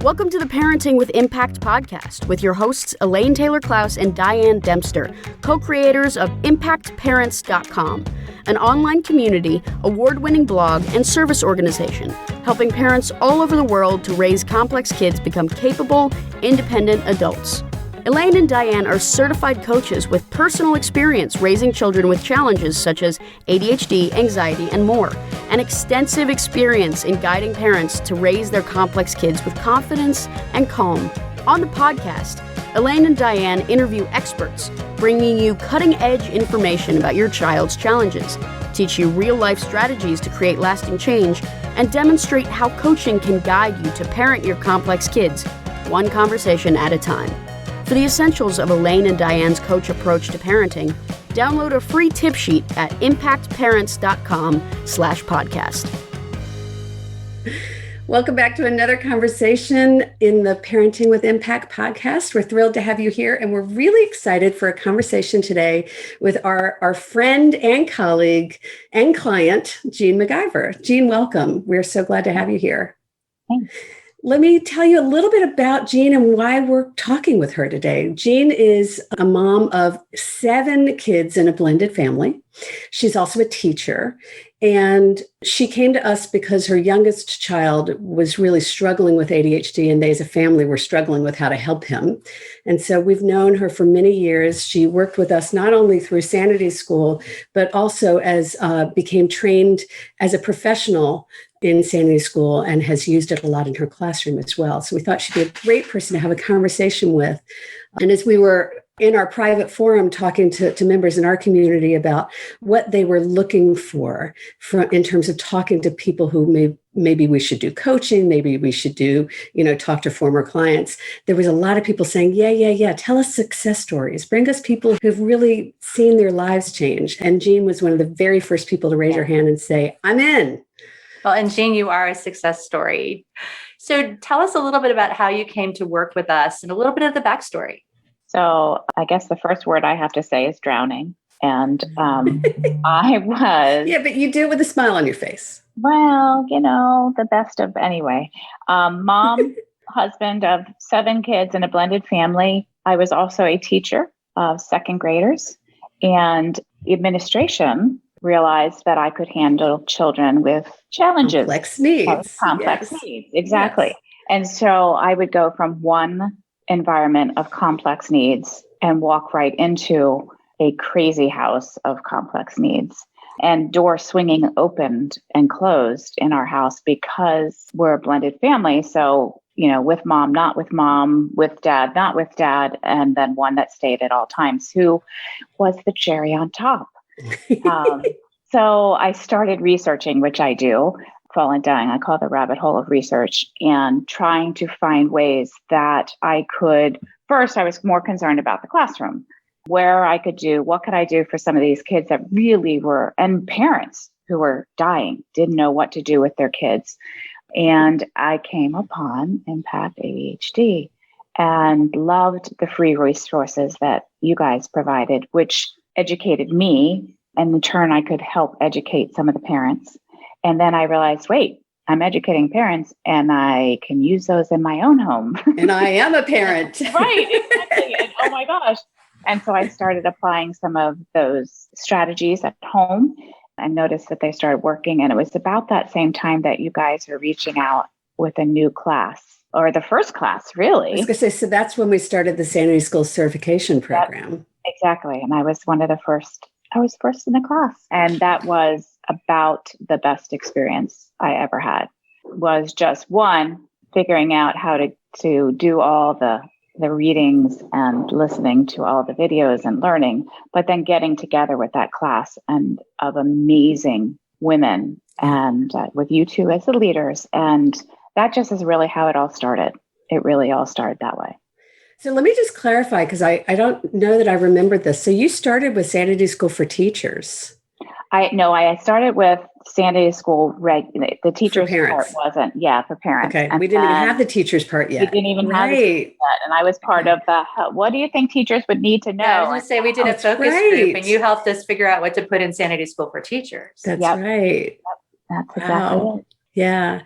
Welcome to the Parenting with Impact podcast with your hosts Elaine Taylor-Klaus and Diane Dempster, co-creators of ImpactParents.com, an online community, award-winning blog, and service organization helping parents all over the world to raise complex kids become capable, independent adults. Elaine and Diane are certified coaches with personal experience raising children with challenges such as ADHD, anxiety, and more, and extensive experience in guiding parents to raise their complex kids with confidence and calm. On the podcast, Elaine and Diane interview experts, bringing you cutting-edge information about your child's challenges, teach you real-life strategies to create lasting change, and demonstrate how coaching can guide you to parent your complex kids, one conversation at a time. For the essentials of Elaine and Diane's coach approach to parenting, download a free tip sheet at impactparents.com/podcast. Welcome back to another conversation in the Parenting with Impact podcast. We're thrilled to have you here, and we're really excited for a conversation today with our friend and colleague and client, Jean McIver. Jean, welcome. We're so glad to have you here. Thanks. Let me tell you a little bit about Jean and why we're talking with her today. Jean is a mom of 7 kids in a blended family. She's also a teacher, and she came to us because her youngest child was really struggling with ADHD, and they as a family were struggling with how to help him. And so we've known her for many years. She worked with us not only through Sanity School, but also as became trained as a professional in Sanity School and has used it a lot in her classroom as well. So we thought she'd be a great person to have a conversation with. And as we were in our private forum talking to members in our community about what they were looking for in terms of talking to people who maybe we should do coaching, maybe we should do, talk to former clients, there was a lot of people saying, yeah, tell us success stories, bring us people who've really seen their lives change. And Jean was one of the very first people to raise her hand and say, I'm in. Well, and Jean, you are a success story. So tell us a little bit about how you came to work with us and a little bit of the backstory. So I guess the first word I have to say is drowning. And I was... Yeah, but you do it with a smile on your face. Well, the best of anyway. Mom, husband of 7 kids in a blended family. I was also a teacher of second graders, and administration realized that I could handle children with challenges. Complex needs. Complex needs, exactly. Yes. And so I would go from one environment of complex needs and walk right into a crazy house of complex needs, and doors swinging opened and closed in our house because we're a blended family. So, with mom, not with mom, with dad, not with dad, and then one that stayed at all times, who was the cherry on top. So I started researching, which I do, falling down, I call it the rabbit hole of research, and trying to find ways that I could, first, I was more concerned about the classroom, where I could do, what could I do for some of these kids that really were, and parents who were dying, didn't know what to do with their kids. And I came upon Impact ADHD and loved the free resources that you guys provided, which educated me. And in turn, I could help educate some of the parents. And then I realized, wait, I'm educating parents and I can use those in my own home. And I am a parent. Right, exactly. And oh my gosh. And so I started applying some of those strategies at home and noticed that they started working. And it was about that same time that you guys were reaching out with a new class, or the first class, really. I was going to say, so that's when we started the Sanity School certification program. Exactly. And I was one of the first. I was first in the class. And that was about the best experience I ever had. Was just one, figuring out how to do all the readings and listening to all the videos and learning, but then getting together with that class and of amazing women and with you two as the leaders. And that just is really how it all started. It really all started that way. So let me just clarify, because I don't know that I remembered this. So you started with Sanity School for teachers. I started with Sanity School. The teachers part wasn't, for parents. Okay, we didn't even have the teachers part yet. We didn't even have the teachers yet. And I was part of the, what do you think teachers would need to know? Yeah, I was going to say, we did a focus group and you helped us figure out what to put in Sanity School for teachers. That's right. Yep. That's exactly it. Yeah.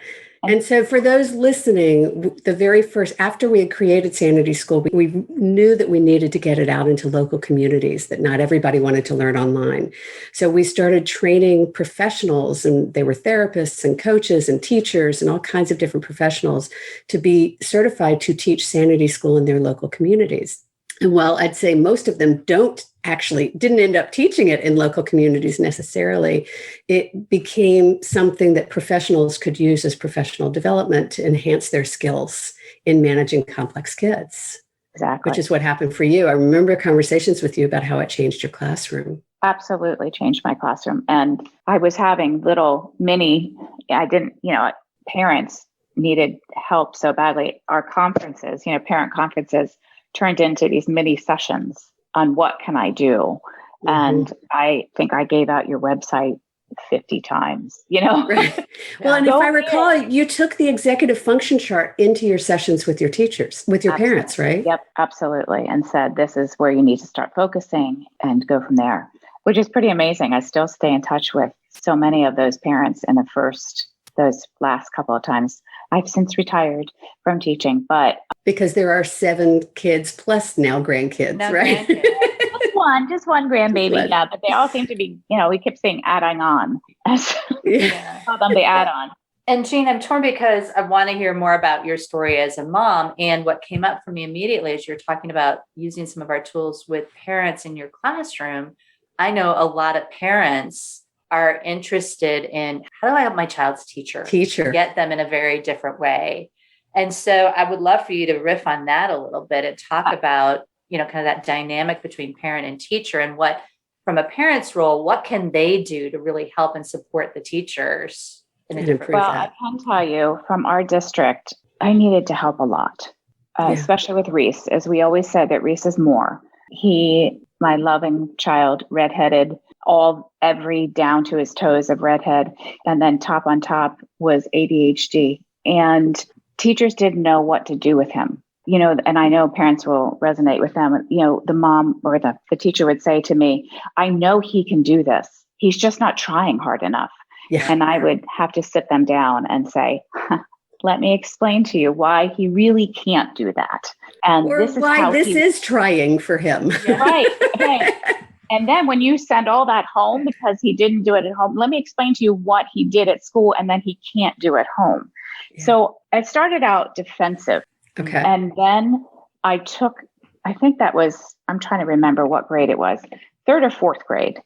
And so for those listening, the very first, after we had created Sanity School, we knew that we needed to get it out into local communities, that not everybody wanted to learn online. So we started training professionals, and they were therapists and coaches and teachers and all kinds of different professionals to be certified to teach Sanity School in their local communities. And while I'd say most of them didn't end up teaching it in local communities necessarily, it became something that professionals could use as professional development to enhance their skills in managing complex kids. Exactly. Which is what happened for you. I remember conversations with you about how it changed your classroom. Absolutely changed my classroom. And I was having parents needed help so badly. Our conferences, parent conferences, turned into these mini sessions on what can I do. Mm-hmm. And I think I gave out your website 50 times, Right. Well, and if I recall, you took the executive function chart into your sessions with your teachers, with your parents, right? Yep, absolutely. And said, this is where you need to start focusing and go from there, which is pretty amazing. I still stay in touch with so many of those parents in those last couple of times. I've since retired from teaching, but because there are 7 kids plus now grandkids, right? Just one grandbaby, yeah. But they all seem to be, we kept saying adding on. Call them the add-on. And Jean, I'm torn because I want to hear more about your story as a mom. And what came up for me immediately as you're talking about using some of our tools with parents in your classroom, I know a lot of parents are interested in, how do I help my child's teacher get them in a very different way? And so I would love for you to riff on that a little bit and talk about, kind of that dynamic between parent and teacher, and what, from a parent's role, what can they do to really help and support the teachers in a different way? Well, I can tell you from our district, I needed to help a lot, especially with Reese. As we always said, that Reese is more. My loving child, redheaded, every down to his toes of redhead. And then top on top was ADHD. And teachers didn't know what to do with him, and I know parents will resonate with them. The mom or the teacher would say to me, I know he can do this. He's just not trying hard enough. Yeah. And I would have to sit them down and say, let me explain to you why he really can't do that. And or this is why this is trying for him. Yeah. Right. And then when you send all that home because he didn't do it at home, let me explain to you what he did at school and then he can't do at home. Yeah. So I started out defensive. Okay. And then I think that was, I'm trying to remember what grade it was, 3rd or 4th grade.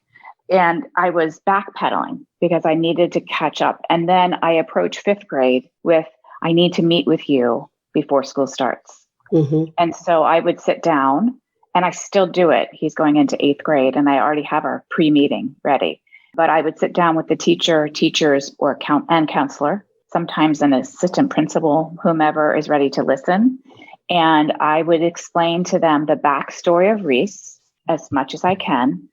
And I was backpedaling because I needed to catch up. And then I approached 5th grade with, I need to meet with you before school starts. Mm-hmm. And so I would sit down, and I still do it. He's going into 8th grade and I already have our pre-meeting ready. But I would sit down with the teachers or counselor, sometimes an assistant principal, whomever is ready to listen. And I would explain to them the backstory of Reese as much as I can,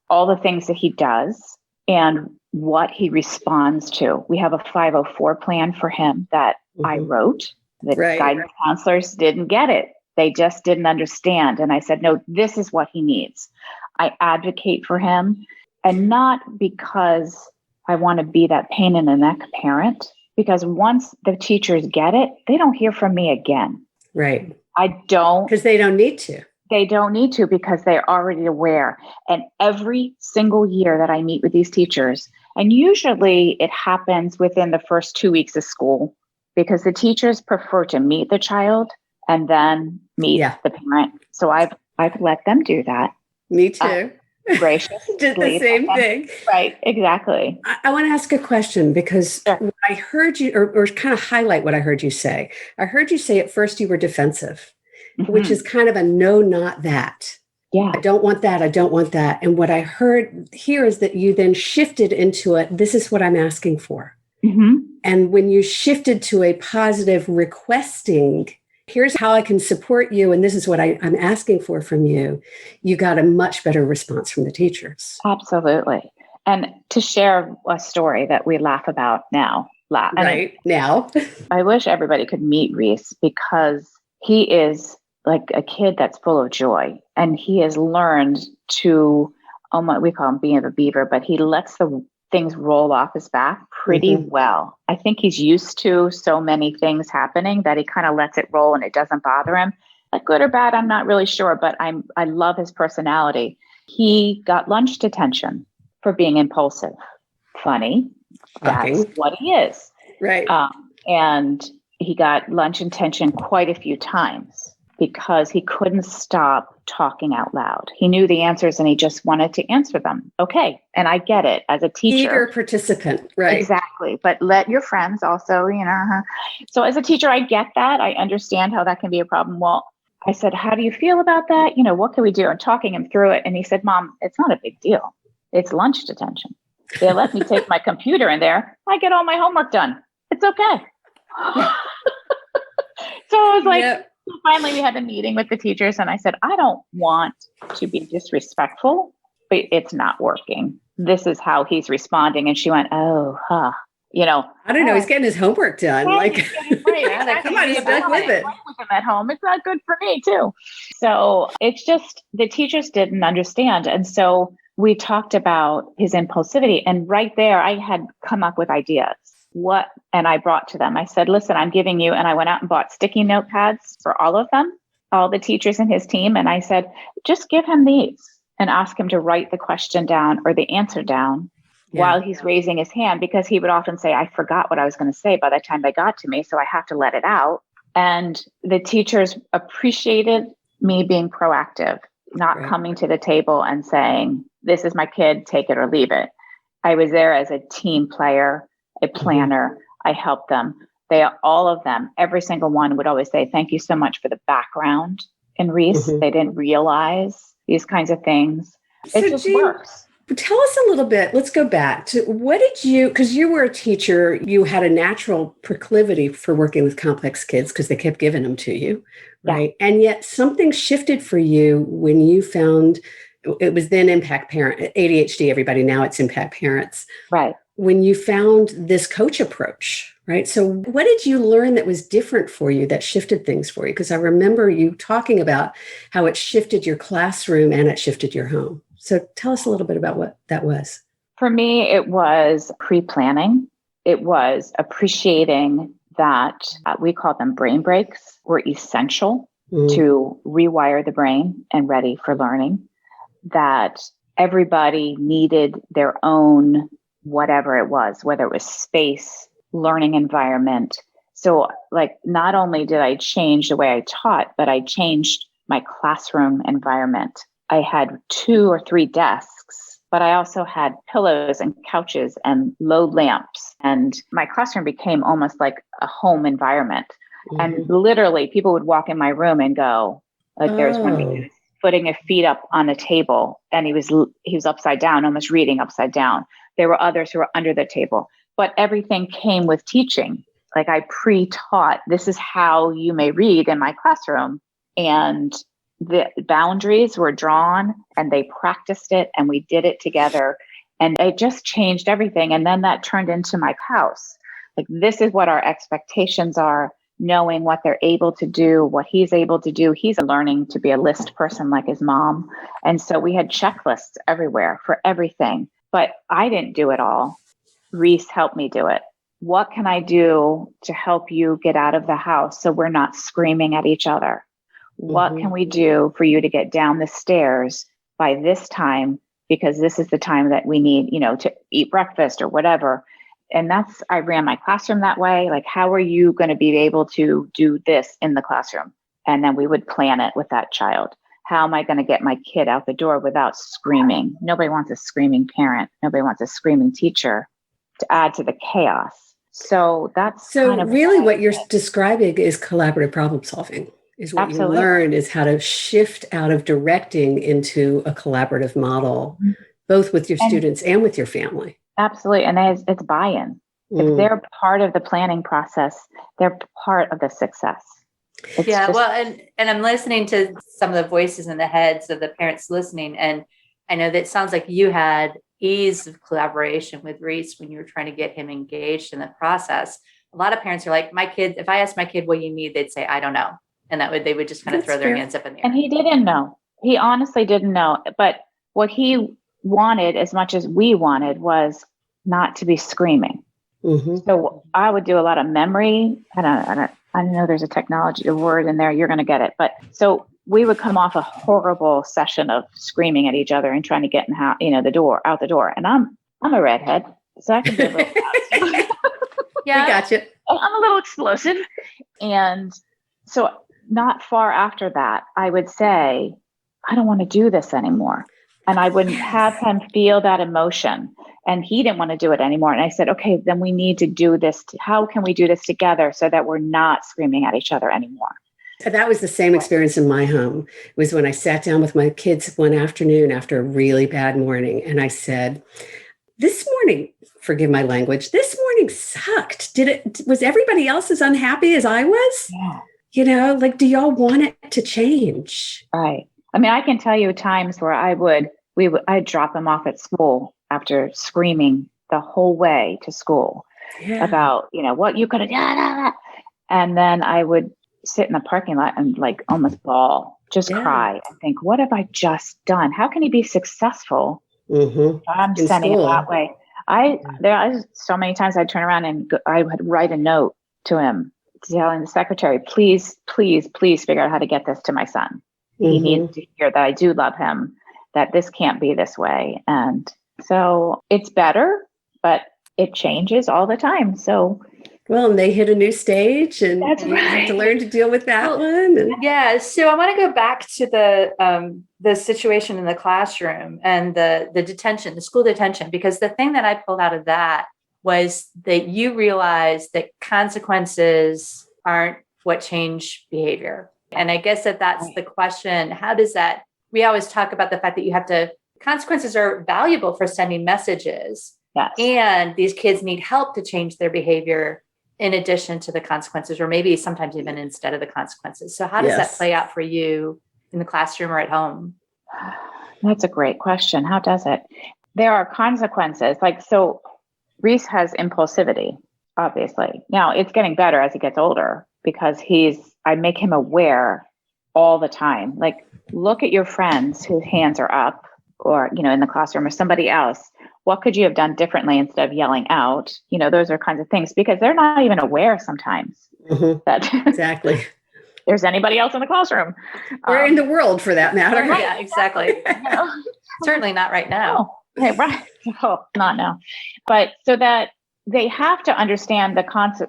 all the things that he does and what he responds to. We have a 504 plan for him that I wrote. The guidance counselors didn't get it. They just didn't understand. And I said, no, this is what he needs. I advocate for him, and not because I want to be that pain in the neck parent, because once the teachers get it, they don't hear from me again. Right. I don't. Because they don't need to. They don't need to, because they're already aware. And every single year that I meet with these teachers, and usually it happens within the first 2 weeks of school, because the teachers prefer to meet the child and then meet the parent. So I've let them do that. Me too. Graciously. Did the same thing. Right, exactly. I want to ask a question, because what I heard you, or kind of highlight what I heard you say. I heard you say at first you were defensive, which is kind of a no, not that. Yeah. I don't want that. I don't want that. And what I heard here is that you then shifted into it. This is what I'm asking for. Mm-hmm. And when you shifted to a positive requesting, here's how I can support you, and this is what I'm asking for from you, you got a much better response from the teachers. Absolutely. And to share a story that we laugh about now. Now. I wish everybody could meet Reese, because he is like a kid that's full of joy. And he has learned to, we call him being a beaver, but he lets the things roll off his back pretty well. I think he's used to so many things happening that he kind of lets it roll and it doesn't bother him. Like good or bad, I'm not really sure, but I love his personality. He got lunch detention for being impulsive. Funny. Shocking. That's what he is. Right. And he got lunch detention quite a few times because he couldn't stop talking out loud. He knew the answers and he just wanted to answer them. Okay. And I get it as a teacher. Eager participant. Right. Exactly. But let your friends also, So as a teacher, I get that. I understand how that can be a problem. Well, I said, how do you feel about that? What can we do? And talking him through it. And he said, Mom, it's not a big deal. It's lunch detention. They let me take my computer in there. I get all my homework done. It's okay. So I was like, Finally we had a meeting with the teachers and I said, I don't want to be disrespectful, but it's not working. This is how he's responding. And she went, I don't know. He's getting his homework done. Come on, he's stuck with it. With him at home. It's not good for me too. So it's just, the teachers didn't understand. And so we talked about his impulsivity. And right there, I had come up with ideas. And I brought to them. I said, listen, I'm giving you, and I went out and bought sticky notepads for all of them, all the teachers in his team. And I said, just give him these and ask him to write the question down or the answer down while he's raising his hand, because he would often say, I forgot what I was going to say by the time they got to me, so I have to let it out. And the teachers appreciated me being proactive, not coming to the table and saying, this is my kid, take it or leave it. I was there as a team player, a planner. I helped them. All of them, every single one would always say, thank you so much for the background in Reese. They didn't realize these kinds of things. It just works. Tell us a little bit. Let's go back to because you were a teacher, you had a natural proclivity for working with complex kids because they kept giving them to you, right? And yet something shifted for you when you found, it was then Impact Parent, ADHD, everybody, now it's Impact Parents. Right. When you found this coach approach, right? So what did you learn that was different for you, that shifted things for you? Because I remember you talking about how it shifted your classroom and it shifted your home. So tell us a little bit about what that was. For me, it was pre-planning. It was appreciating that we call them brain breaks were essential to rewire the brain and ready for learning. That everybody needed their own, whatever it was, whether it was space, learning environment. So not only did I change the way I taught, but I changed my classroom environment. I had 2 or 3 desks, but I also had pillows and couches and low lamps. And my classroom became almost like a home environment. And literally people would walk in my room and go, there's one kid putting his feet up on a table and he was upside down, almost reading upside down. There were others who were under the table, but everything came with teaching. Like I pre-taught, this is how you may read in my classroom. And the boundaries were drawn and they practiced it and we did it together and it just changed everything. And then that turned into my house. Like, this is what our expectations are, knowing what they're able to do, what he's able to do. He's learning to be a list person like his mom. And so we had checklists everywhere for everything, but I didn't do it all. Reese helped me do it. What can I do to help you get out of the house so we're not screaming at each other? What can we do for you to get down the stairs by this time? Because this is the time that we need, to eat breakfast or whatever. And I ran my classroom that way. Like, how are you going to be able to do this in the classroom? And then we would plan it with that child. How am I going to get my kid out the door without screaming? Nobody wants a screaming parent. Nobody wants a screaming teacher to add to the chaos. So that's really what you're describing is collaborative problem solving. Is what you learn is how to shift out of directing into a collaborative model, both with your students and with your family. Absolutely. And it's buy-in. If they're part of the planning process, they're part of the success. And I'm listening to some of the voices in the heads of the parents listening. And I know that it sounds like you had ease of collaboration with Reese when you were trying to get him engaged in the process. A lot of parents are like, if I asked my kid what you need, they'd say, I don't know. And they would just kind of throw their hands up in the air. And he didn't know. He honestly didn't know. But what he wanted, as much as we wanted, was not to be screaming. Mm-hmm. So I would do a lot of memory. I know there's a word in there, you're going to get it. But so we would come off a horrible session of screaming at each other and trying to get out the door. And I'm a redhead, so I can be a little loud. Yeah, we got you. I'm a little explosive. And so not far after that, I would say, I don't want to do this anymore. And I would have him feel that emotion. And he didn't want to do it anymore. And I said, okay, then we need to do this. How can we do this together so that we're not screaming at each other anymore? That was the same experience in my home. It was when I sat down with my kids one afternoon after a really bad morning. And I said, this morning, forgive my language, this morning sucked. Was everybody else as unhappy as I was? Yeah. Do y'all want it to change? Right. I mean, I can tell you times where I'd drop him off at school after screaming the whole way to school about, what you could have done. And then I would sit in the parking lot and almost bawl, just cry and think, what have I just done? How can he be successful? Mm-hmm. I'm sending it that way. So many times I'd turn around and I would write a note to him telling the secretary, please, please, please figure out how to get this to my son. Mm-hmm. He needs to hear that I do love him, that this can't be this way. And so it's better, but it changes all the time. So, well, and they hit a new stage and you have to learn to deal with that one. Yeah. So I want to go back to the situation in the classroom and the detention, the school detention, because the thing that I pulled out of that was that you realized that consequences aren't what change behavior. And I guess that's the question. How does that, we always talk about the fact that consequences are valuable for sending messages. Yes. And these kids need help to change their behavior in addition to the consequences, or maybe sometimes even instead of the consequences. So how does that play out for you in the classroom or at home? That's a great question. How does it? There are consequences. So Reese has impulsivity, obviously. Now it's getting better as he gets older because I make him aware all the time. Look at your friends whose hands are up or, in the classroom or somebody else. What could you have done differently instead of yelling out? Those are kinds of things because they're not even aware sometimes that exactly there's anybody else in the classroom. Or in the world for that matter. Yeah, exactly. Certainly not right now. Oh, okay, right. Oh, not now. But so that they have to understand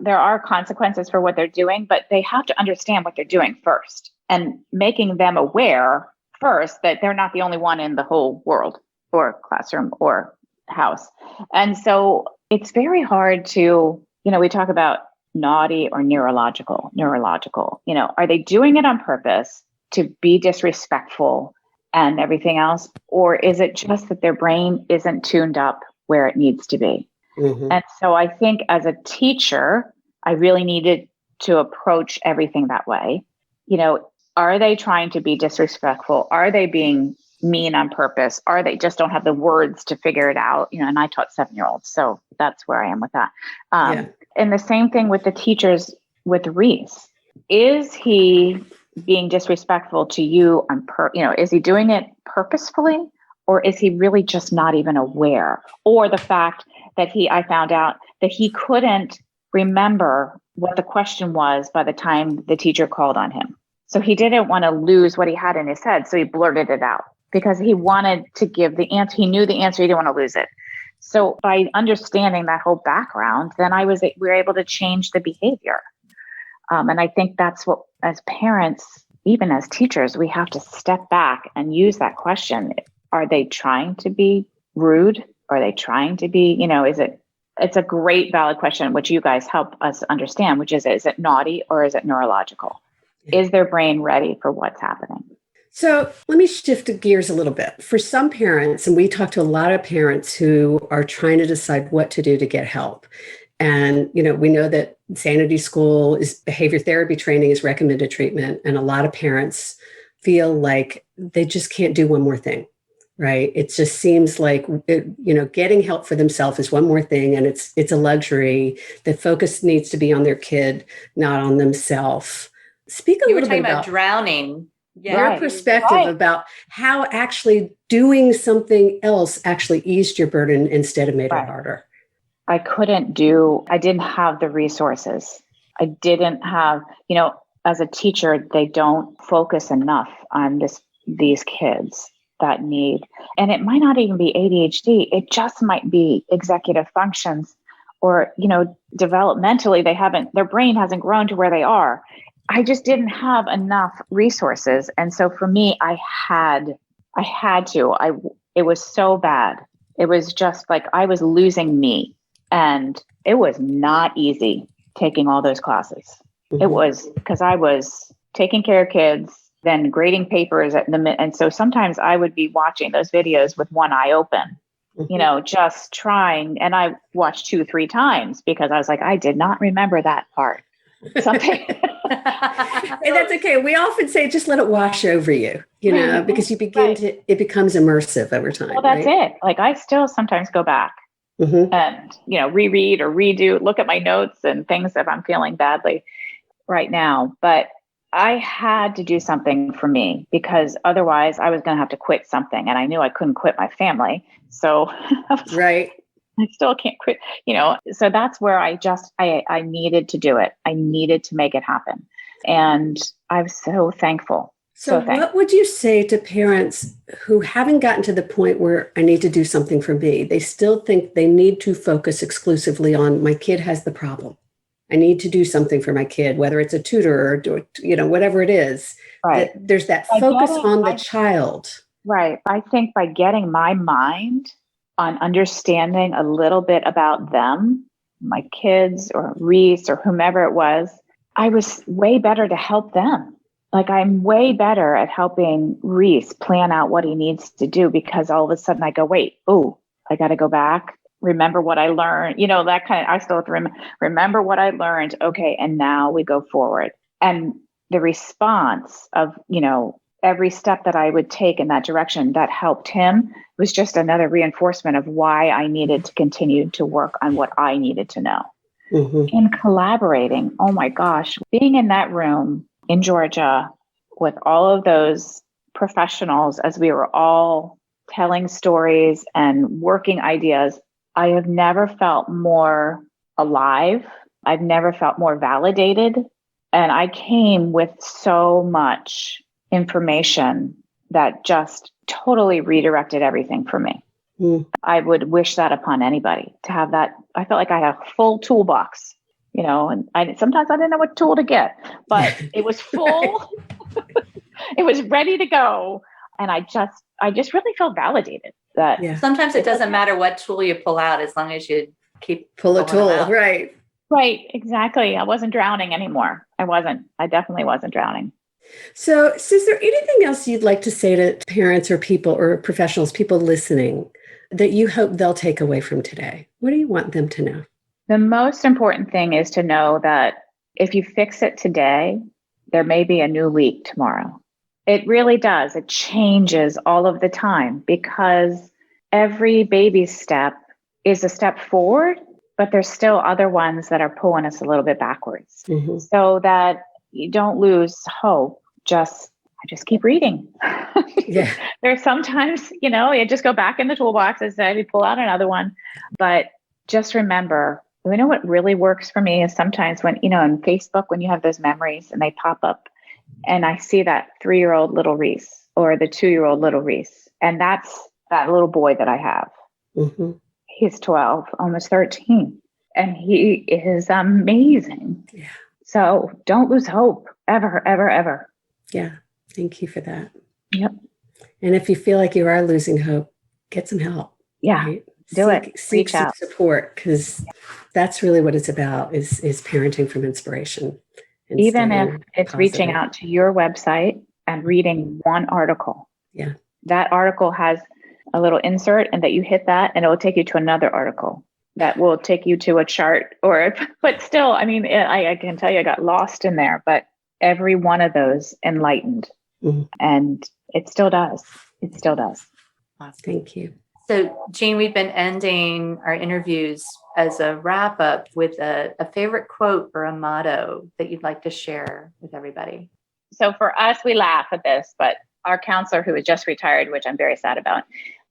there are consequences for what they're doing, but they have to understand what they're doing first and making them aware first that they're not the only one in the whole world or classroom or house. And so it's very hard to, we talk about naughty or neurological, are they doing it on purpose to be disrespectful and everything else? Or is it just that their brain isn't tuned up where it needs to be? Mm-hmm. And so I think as a teacher, I really needed to approach everything that way. Are they trying to be disrespectful? Are they being mean on purpose? Are they just don't have the words to figure it out? And I taught 7-year-olds, so that's where I am with that. And the same thing with the teachers with Reese. Is he being disrespectful to you is he doing it purposefully, or is he really just not even aware? Or the fact that I found out that he couldn't remember what the question was by the time the teacher called on him. So he didn't want to lose what he had in his head. So he blurted it out because he wanted to give the answer. He knew the answer. He didn't want to lose it. So by understanding that whole background, then we were able to change the behavior. And I think that's what, as parents, even as teachers, we have to step back and use that question. Are they trying to be rude? Are they trying to be, it's a great valid question, which you guys help us understand, which is it naughty or is it neurological? Is their brain ready for what's happening? So let me shift gears a little bit. For some parents, and we talk to a lot of parents who are trying to decide what to do to get help. And, we know that Sanity School is behavior therapy training is recommended treatment. And a lot of parents feel like they just can't do one more thing, right? It just seems like, getting help for themselves is one more thing. And it's a luxury. The focus needs to be on their kid, not on themselves. Speak a little bit about drowning. Your perspective about how actually doing something else actually eased your burden instead of made it harder. I didn't have the resources. I didn't have, as a teacher, they don't focus enough on these kids that need, and it might not even be ADHD. It just might be executive functions, or, developmentally, their brain hasn't grown to where they are. I just didn't have enough resources. And so for me, I had to, it was so bad. It was just like I was losing me, and it was not easy taking all those classes. Mm-hmm. It was because I was taking care of kids, then grading papers and so sometimes I would be watching those videos with one eye open, mm-hmm. Just trying. And I watched 2-3 times because I was like, I did not remember that part. Something. And that's okay. We often say, just let it wash over you, because you begin it becomes immersive over time. Well, that's right? It. Like I still sometimes go back mm-hmm. and, reread or redo, look at my notes and things if I'm feeling badly right now. But I had to do something for me because otherwise I was going to have to quit something, and I knew I couldn't quit my family. So right. I still can't quit, so that's where I needed to do it. I needed to make it happen. And I'm so thankful. So what would you say to parents who haven't gotten to the point where I need to do something for me? They still think they need to focus exclusively on my kid has the problem. I need to do something for my kid, whether it's a tutor or, whatever it is. Right. There's that focus on the child. Right. I think by getting my mind on understanding a little bit about them, my kids or Reese or whomever it was, I was way better to help them. Like I'm way better at helping Reese plan out what he needs to do because all of a sudden I go, wait, I got to go back. Remember what I learned, that kind of, I still have to remember what I learned. Okay. And now we go forward. And the response of, every step that I would take in that direction that helped him was just another reinforcement of why I needed to continue to work on what I needed to know. Mm-hmm. In collaborating, oh my gosh, being in that room in Georgia with all of those professionals as we were all telling stories and working ideas, I have never felt more alive. I've never felt more validated. And I came with so much information that just totally redirected everything for me. Mm. I would wish that upon anybody to have that. I felt like I had a full toolbox, and sometimes I didn't know what tool to get, but it was full. It was ready to go. And I just really felt validated that sometimes it doesn't matter what tool you pull out as long as you keep pull a tool. Right. Right. Exactly. I wasn't drowning anymore. I definitely wasn't drowning. So is there anything else you'd like to say to parents or people or professionals, people listening, that you hope they'll take away from today? What do you want them to know? The most important thing is to know that if you fix it today, there may be a new leak tomorrow. It really does. It changes all of the time because every baby step is a step forward, but there's still other ones that are pulling us a little bit backwards. Mm-hmm. So that you don't lose hope. I just keep reading. Yeah. There's sometimes, you just go back in the toolbox and say, you pull out another one. But just remember, what really works for me is sometimes when, on Facebook, when you have those memories and they pop up and I see that 3-year-old little Reese or the 2-year-old little Reese. And that's that little boy that I have. Mm-hmm. He's 12, almost 13. And he is amazing. Yeah. So don't lose hope ever, ever, ever. Yeah. Thank you for that. Yep. And if you feel like you are losing hope, get some help. Yeah. Right? Seek some support, because that's really what it's about is parenting from inspiration. Even if it's positive. Reaching out to your website and reading one article. Yeah. That article has a little insert and that you hit that and it will take you to another article that will take you to a chart but still, I can tell you I got lost in there, but every one of those enlightened. Mm-hmm. And it still does. It still does. Awesome. Thank you. So Jean, we've been ending our interviews as a wrap up with a favorite quote or a motto that you'd like to share with everybody. So for us, we laugh at this, but our counselor who was just retired, which I'm very sad about,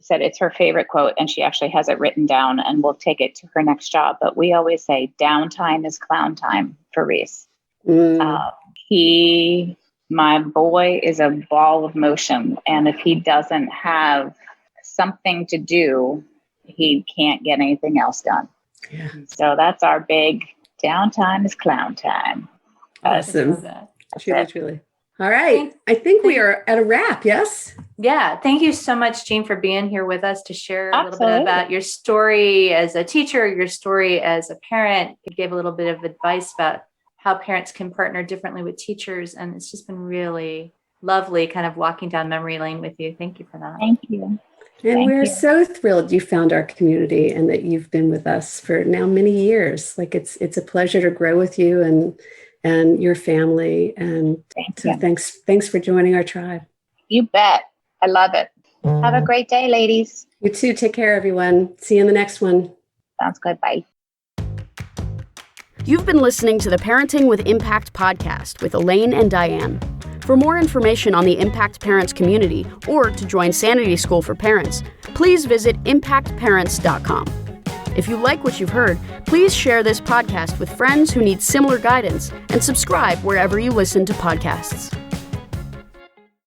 said it's her favorite quote, and she actually has it written down and will take it to her next job. But we always say downtime is clown time for Reese. My boy is a ball of motion. And if he doesn't have something to do, he can't get anything else done. Yeah. So that's our big downtime is clown time. Awesome. Truly. All right. I think we are at a wrap. Yes. Yeah. Thank you so much, Jean, for being here with us to share a little bit about your story as a teacher, your story as a parent. You gave a little bit of advice about how parents can partner differently with teachers. And it's just been really lovely kind of walking down memory lane with you. Thank you for that. Thank you. And we're so thrilled you found our community and that you've been with us for now many years. Like it's a pleasure to grow with you and your family. And thanks for joining our tribe. You bet. I love it. Have a great day, ladies. You too. Take care, everyone. See you in the next one. Sounds good. Bye. You've been listening to the Parenting with Impact podcast with Elaine and Diane. For more information on the Impact Parents community or to join Sanity School for Parents, please visit impactparents.com. If you like what you've heard, please share this podcast with friends who need similar guidance and subscribe wherever you listen to podcasts.